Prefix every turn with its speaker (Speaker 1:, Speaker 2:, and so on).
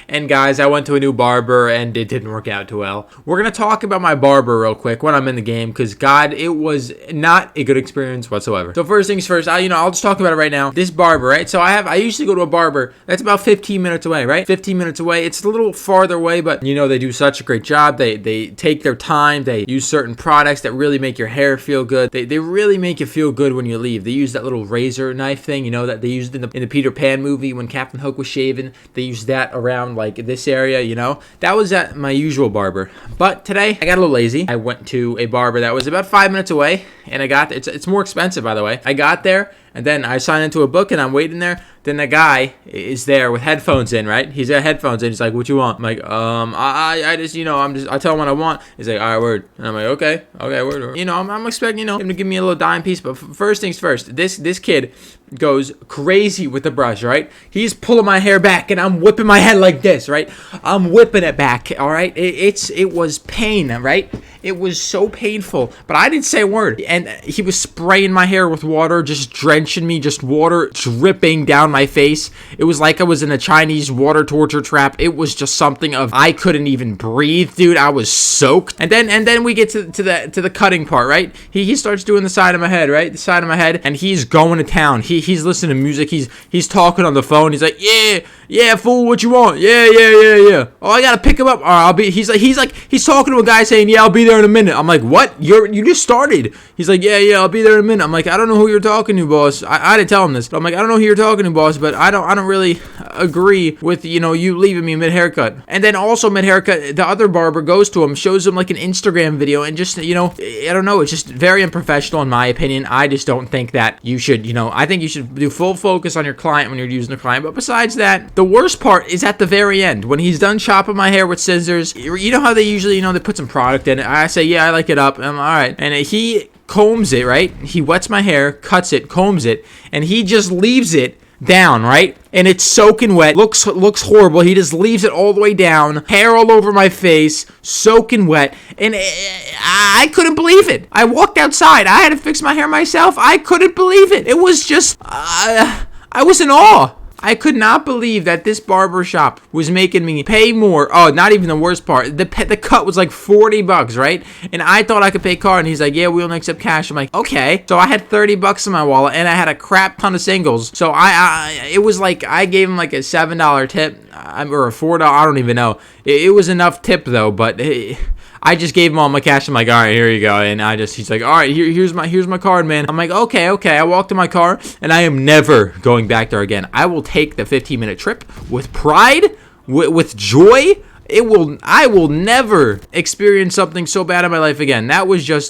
Speaker 1: And guys, I went to a new barber and it didn't work out too well. We're going to talk about my barber real quick when I'm in the game because, God, it was not a good experience whatsoever. So first things first, I'll just talk about it right now. This barber, right? So I usually go to a barber that's about 15 minutes away, right? 15 minutes away. It's a little farther away, but they do such a great job. They take their time. They use certain products that really make your hair feel good. They really make you feel good when you leave. They use that little razor knife thing, that they used in the Peter Pan movie when Captain Hook was shaven. They used that around like this area, That was at my usual barber. But today I got a little lazy. I went to a barber that was about 5 minutes away, and I got it's more expensive, by the way. I got there, and then I signed into a book, and I'm waiting there. Then the guy is there with headphones in, right? He's got headphones in. He's like, "What you want?" I'm like, I just, I tell him what I want. He's like, "All right, word." And I'm like, okay, word. I'm expecting, him to give me a little dime piece. But first things first, this kid goes crazy with the brush, right? He's pulling my hair back, and I'm whipping my head like this, right? I'm whipping it back, all right? It was pain, right? It was so painful, but I didn't say a word. And he was spraying my hair with water, just drenching me, just water dripping down my face. It was like I was in a Chinese water torture trap. It was just something of I couldn't even breathe, dude. I was soaked. And then we get to the cutting part, right? He starts doing the side of my head, right? The side of my head, and he's going to town. He's listening to music. He's talking on the phone. He's like, yeah, fool, what you want? Yeah. Oh, I gotta pick him up. All right, I'll be. He's talking to a guy saying, yeah, I'll be there in a minute. I'm like, what? You just started. He's like, yeah, I'll be there in a minute. I'm like, I don't know who you're talking to, boss. I didn't tell him this, but I'm like, I don't know who you're talking to, boss, but I don't really agree with you leaving me mid haircut. And then also mid haircut, the other barber goes to him, shows him like an Instagram video, and just I don't know, it's just very unprofessional in my opinion. I just don't think that you should, I think you should do full focus on your client when you're using the client. But besides that, the worst part is at the very end when he's done chopping my hair with scissors. You know how they usually, they put some product in it. I say, yeah, I like it up. I'm all right, and he combs it, right? He wets my hair, cuts it, combs it, and he just leaves it down, right? And it's soaking wet. Looks horrible. He just leaves it all the way down. Hair all over my face, soaking wet. And I couldn't believe it. I walked outside. I had to fix my hair myself. I couldn't believe it. It was just, I was in awe. I could not believe that this barber shop was making me pay more. Oh, not even the worst part. The cut was like $40, right? And I thought I could pay card, and he's like, yeah, we only accept cash. I'm like, okay. So I had $30 in my wallet, and I had a crap ton of singles. So it was like I gave him like a $7 tip or a $4. I don't even know. It was enough tip though, but. I just gave him all my cash. I'm like, all right, here you go. And he's like, all right, here's my card, man. I'm like, okay. I walked to my car, and I am never going back there again. I will take the 15-minute trip with pride, with joy. I will never experience something so bad in my life again. That was just